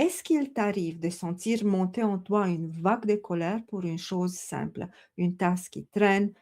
Est-ce qu'il t'arrive de sentir monter en toi une vague de colère pour une chose simple, une tasse qui traîne,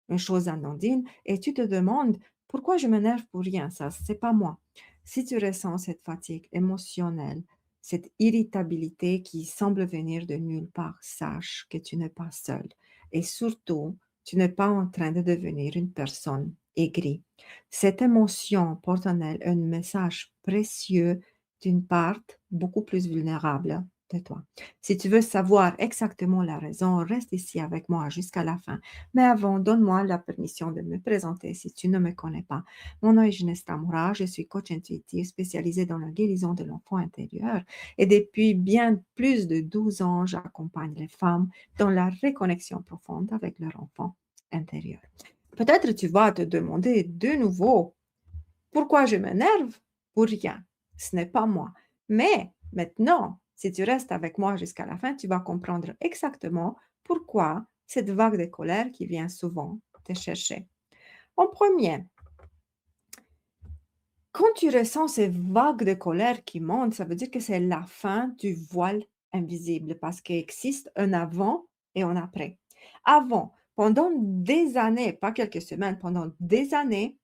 une chose anodine, et tu te demandes pourquoi je m'énerve pour rien, ça, c'est pas moi. Si tu ressens cette fatigue émotionnelle, cette irritabilité qui semble venir de nulle part, sache que tu n'es pas seul. Et surtout, tu n'es pas en train de devenir une personne aigrie. Cette émotion porte en elle un message précieux d'une part beaucoup plus vulnérable de toi. Si tu veux savoir exactement la raison, reste ici avec moi jusqu'à la fin. Mais avant, donne-moi la permission de me présenter si tu ne me connais pas. Mon nom est Jeunesse Tamoura, je suis coach intuitif spécialisé dans la guérison de l'enfant intérieur et depuis bien plus de 12 ans, j'accompagne les femmes dans la reconnexion profonde avec leur enfant intérieur. Peut-être tu vas te demander de nouveau pourquoi je m'énerve? Pour rien. Ce n'est pas moi. Mais maintenant, si tu restes avec moi jusqu'à la fin, tu vas comprendre exactement pourquoi cette vague de colère qui vient souvent te chercher. En premier, quand tu ressens ces vagues de colère qui montent, ça veut dire que c'est la fin du voile invisible parce qu'il existe un avant et un après. Avant, pendant des années, pas quelques semaines, pendant des années,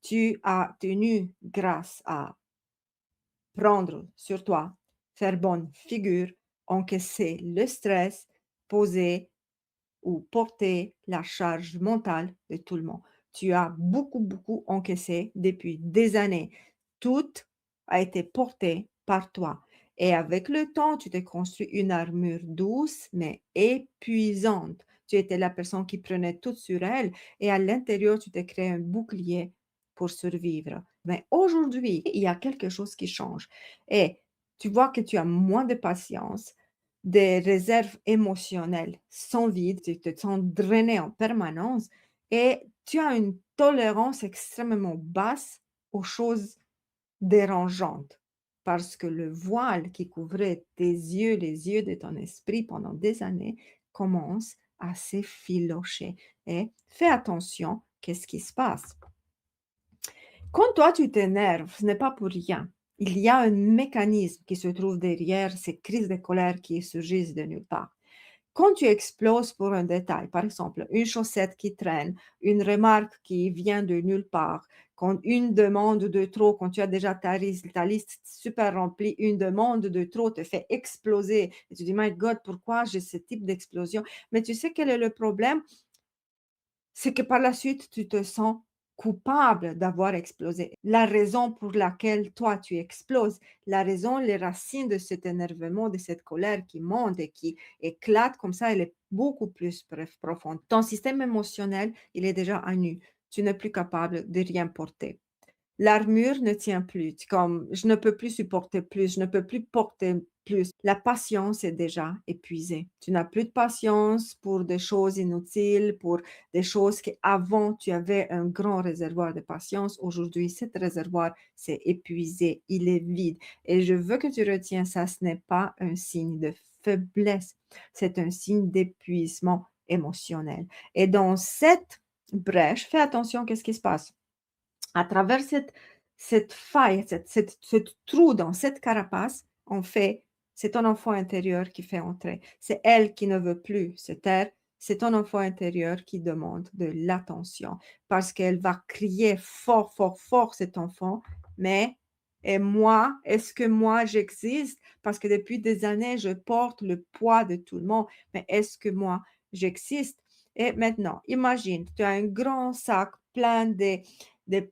tu as tenu grâce à prendre sur toi, faire bonne figure, encaisser le stress, poser ou porter la charge mentale de tout le monde. Tu as beaucoup, beaucoup encaissé depuis des années. Tout a été porté par toi. Et avec le temps, tu t'es construit une armure douce, mais épuisante. Tu étais la personne qui prenait tout sur elle et à l'intérieur, tu t'es créé un bouclier pour survivre. Mais aujourd'hui, il y a quelque chose qui change. Et tu vois que tu as moins de patience, des réserves émotionnelles sont vides, tu te sens drainé en permanence et tu as une tolérance extrêmement basse aux choses dérangeantes parce que le voile qui couvrait tes yeux, les yeux de ton esprit pendant des années commence à s'effilocher. Et fais attention, qu'est-ce qui se passe? Quand toi, tu t'énerves, ce n'est pas pour rien. Il y a un mécanisme qui se trouve derrière ces crises de colère qui surgissent de nulle part. Quand tu exploses pour un détail, par exemple, une chaussette qui traîne, une remarque qui vient de nulle part, quand une demande de trop, quand tu as déjà ta liste super remplie, une demande de trop te fait exploser. Et tu dis, My God, pourquoi j'ai ce type d'explosion? Mais tu sais quel est le problème? C'est que par la suite, tu te sens coupable d'avoir explosé. La raison pour laquelle toi, tu exploses, la raison, les racines de cet énervement, de cette colère qui monte et qui éclate comme ça, elle est beaucoup plus profonde. Ton système émotionnel, il est déjà à nu. Tu n'es plus capable de rien porter. L'armure ne tient plus, tu comme je ne peux plus supporter plus, je ne peux plus porter plus. La patience est déjà épuisée. Tu n'as plus de patience pour des choses inutiles, pour des choses qu'avant tu avais un grand réservoir de patience. Aujourd'hui, cet réservoir s'est épuisé, il est vide. Et je veux que tu retiens ça, ce n'est pas un signe de faiblesse, c'est un signe d'épuisement émotionnel. Et dans cette brèche, fais attention, qu'est-ce qui se passe? À travers cette faille, ce trou dans cette carapace, en fait, c'est ton enfant intérieur qui fait entrer. C'est elle qui ne veut plus se taire. C'est ton enfant intérieur qui demande de l'attention parce qu'elle va crier fort, fort, fort, cet enfant. Mais, et moi, est-ce que moi j'existe? Parce que depuis des années, je porte le poids de tout le monde. Mais est-ce que moi j'existe? Et maintenant, imagine, tu as un grand sac plein de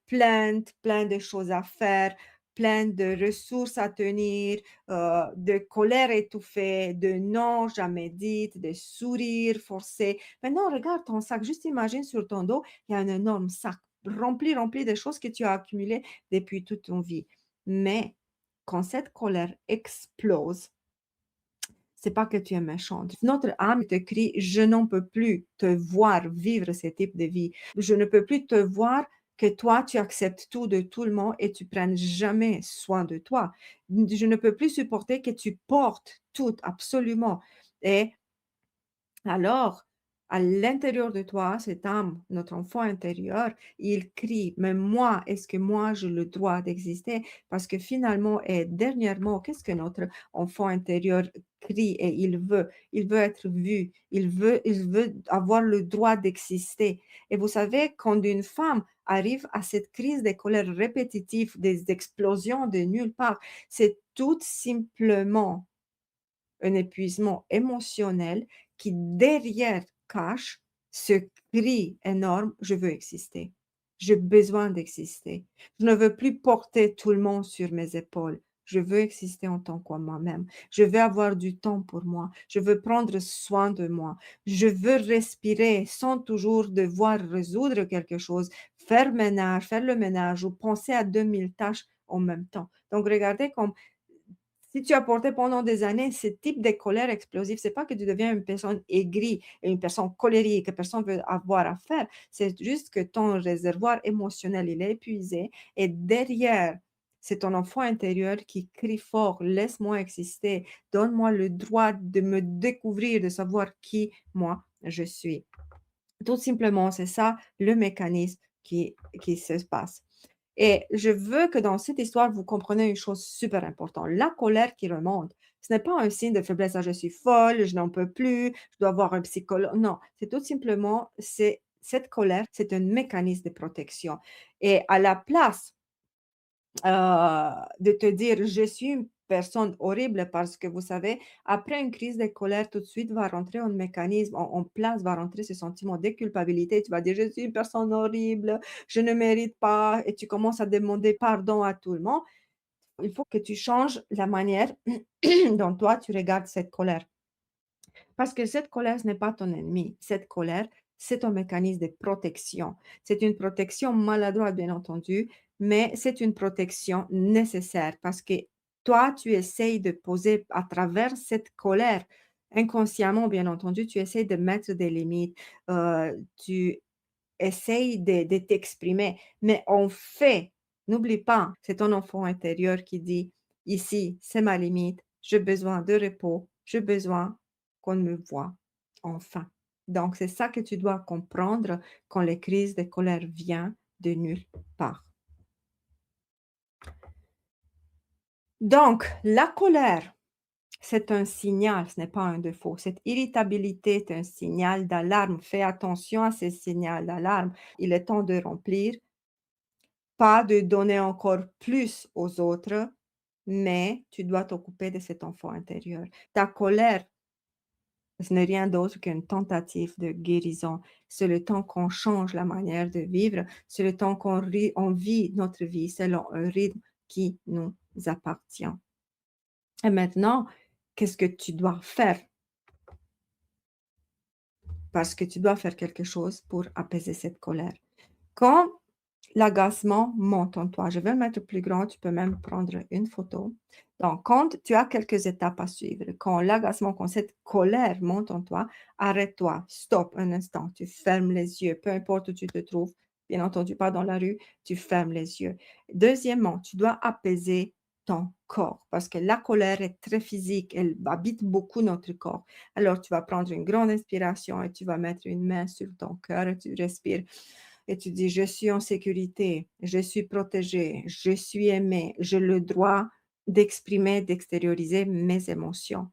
plaintes, plein de choses à faire, plein de ressources à tenir, de colère étouffée, de non jamais dites, de sourires forcés. Maintenant, regarde ton sac, juste imagine sur ton dos, il y a un énorme sac rempli, rempli de choses que tu as accumulées depuis toute ton vie. Mais quand cette colère explose, c'est pas que tu es méchante. Notre âme te crie, je n'en peux plus te voir vivre ce type de vie. Je ne peux plus te voir que toi, tu acceptes tout de tout le monde et tu prennes jamais soin de toi. Je ne peux plus supporter que tu portes tout, absolument. Et alors, À l'intérieur de toi, cette âme, notre enfant intérieur, il crie, mais moi, est-ce que moi, j'ai le droit d'exister? Parce que finalement et dernièrement, qu'est-ce que notre enfant intérieur crie et il veut? Il veut être vu, il veut avoir le droit d'exister. Et vous savez, quand une femme arrive à cette crise de colère répétitive, des explosions de nulle part, c'est tout simplement un épuisement émotionnel qui derrière cache ce cri énorme: «Je veux exister. J'ai besoin d'exister. Je ne veux plus porter tout le monde sur mes épaules. Je veux exister en tant que moi-même. Je veux avoir du temps pour moi. Je veux prendre soin de moi. Je veux respirer sans toujours devoir résoudre quelque chose, faire le ménage ou penser à 2000 tâches en même temps». Donc regardez comme si tu as porté pendant des années ce type de colère explosive, c'est pas que tu deviens une personne aigrie et une personne colérique, que personne veut avoir à faire. C'est juste que ton réservoir émotionnel, il est épuisé et derrière, c'est ton enfant intérieur qui crie fort: «Laisse-moi exister, donne-moi le droit de me découvrir, de savoir qui moi je suis». Tout simplement, c'est ça le mécanisme qui se passe. Et je veux que dans cette histoire, vous compreniez une chose super importante. La colère qui remonte, ce n'est pas un signe de faiblesse: «Ah, je suis folle, je n'en peux plus, je dois voir un psychologue». Non, c'est tout simplement, c'est cette colère, c'est un mécanisme de protection et à la place de te dire: «Je suis une personne horrible», parce que vous savez, après une crise de colère, tout de suite va rentrer un mécanisme en place, va rentrer ce sentiment de culpabilité. Tu vas dire: «Je suis une personne horrible, je ne mérite pas» et tu commences à demander pardon à tout le monde. Il faut que tu changes la manière dont toi tu regardes cette colère. Parce que cette colère, ce n'est pas ton ennemi. Cette colère, c'est un mécanisme de protection. C'est une protection maladroite, bien entendu, mais c'est une protection nécessaire parce que toi, tu essayes de poser à travers cette colère, inconsciemment, bien entendu, tu essayes de mettre des limites, tu essayes de t'exprimer, mais en fait, n'oublie pas, c'est ton enfant intérieur qui dit: «Ici, c'est ma limite, j'ai besoin de repos, j'ai besoin qu'on me voie, enfin». Donc c'est ça que tu dois comprendre quand les crises de colère viennent de nulle part. Donc la colère, c'est un signal, ce n'est pas un défaut. Cette irritabilité est un signal d'alarme. Fais attention à ces signaux d'alarme. Il est temps de remplir. Pas de donner encore plus aux autres, mais tu dois t'occuper de cet enfant intérieur. Ta colère, ce n'est rien d'autre qu'une tentative de guérison. C'est le temps qu'on change la manière de vivre, c'est le temps on vit notre vie selon un rythme qui nous appartient. Et maintenant, qu'est-ce que tu dois faire? Parce que tu dois faire quelque chose pour apaiser cette colère. Quand l'agacement monte en toi, je vais le mettre plus grand, tu peux même prendre une photo. Donc, quand tu as quelques étapes à suivre, quand l'agacement, quand cette colère monte en toi, arrête-toi, stop un instant, tu fermes les yeux, peu importe où tu te trouves, bien entendu pas dans la rue, tu fermes les yeux. Deuxièmement, tu dois apaiser ton corps parce que la colère est très physique, elle habite beaucoup notre corps. Alors, tu vas prendre une grande inspiration et tu vas mettre une main sur ton cœur et tu respires et tu dis: «Je suis en sécurité, je suis protégé, je suis aimé, j'ai le droit d'exprimer, d'extérioriser mes émotions».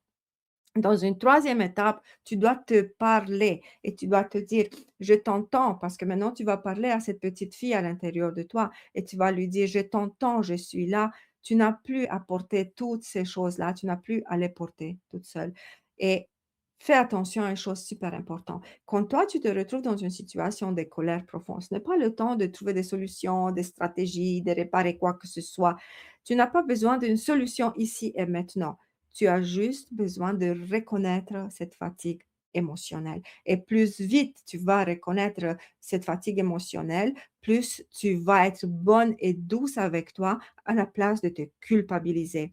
Dans une troisième étape, tu dois te parler et tu dois te dire: «Je t'entends», parce que maintenant tu vas parler à cette petite fille à l'intérieur de toi et tu vas lui dire: «Je t'entends, je suis là». Tu n'as plus à porter toutes ces choses-là, tu n'as plus à les porter toute seule et fais attention à une chose super importante. Quand toi, tu te retrouves dans une situation de colère profonde, ce n'est pas le temps de trouver des solutions, des stratégies, de réparer quoi que ce soit. Tu n'as pas besoin d'une solution ici et maintenant. Tu as juste besoin de reconnaître cette fatigue émotionnelle et plus vite tu vas reconnaître cette fatigue émotionnelle, plus tu vas être bonne et douce avec toi à la place de te culpabiliser.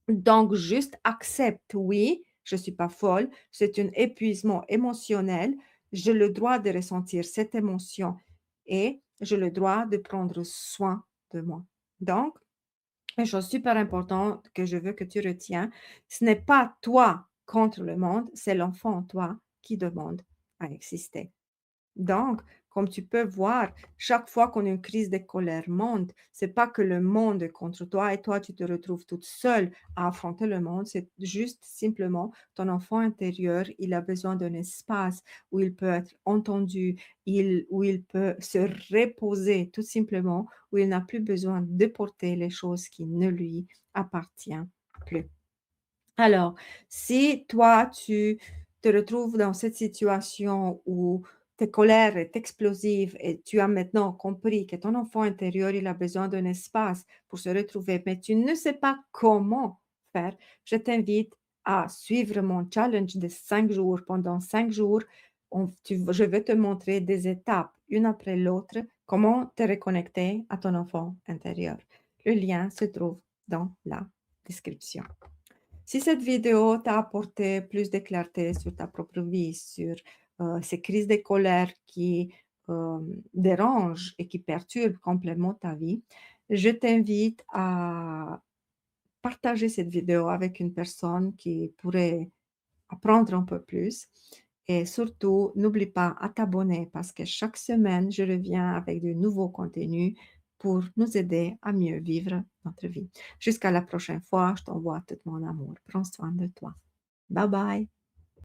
Donc juste accepte: «Oui, je suis pas folle, c'est un épuisement émotionnel. J'ai le droit de ressentir cette émotion et j'ai le droit de prendre soin de moi». Donc une chose super importante que je veux que tu retiens, ce n'est pas toi contre le monde, c'est l'enfant en toi qui demande à exister. Donc, comme tu peux voir, chaque fois qu'une crise de colère monte, c'est pas que le monde est contre toi et toi, tu te retrouves toute seule à affronter le monde. C'est juste simplement ton enfant intérieur, il a besoin d'un espace où il peut être entendu, où il peut se reposer tout simplement, où il n'a plus besoin de porter les choses qui ne lui appartiennent plus. Alors, si toi, tu te retrouves dans cette situation où ta colère est explosive et tu as maintenant compris que ton enfant intérieur, il a besoin d'un espace pour se retrouver, mais tu ne sais pas comment faire, je t'invite à suivre mon challenge de 5 jours. Pendant 5 jours, je vais te montrer des étapes, une après l'autre, comment te reconnecter à ton enfant intérieur. Le lien se trouve dans la description. Si cette vidéo t'a apporté plus de clarté sur ta propre vie, sur ces crises de colère qui dérangent et qui perturbent complètement ta vie, je t'invite à partager cette vidéo avec une personne qui pourrait apprendre un peu plus. Et surtout, n'oublie pas à t'abonner parce que chaque semaine, je reviens avec de nouveaux contenus pour nous aider à mieux vivre notre vie. Jusqu'à la prochaine fois, je t'envoie tout mon amour. Prends soin de toi. Bye bye.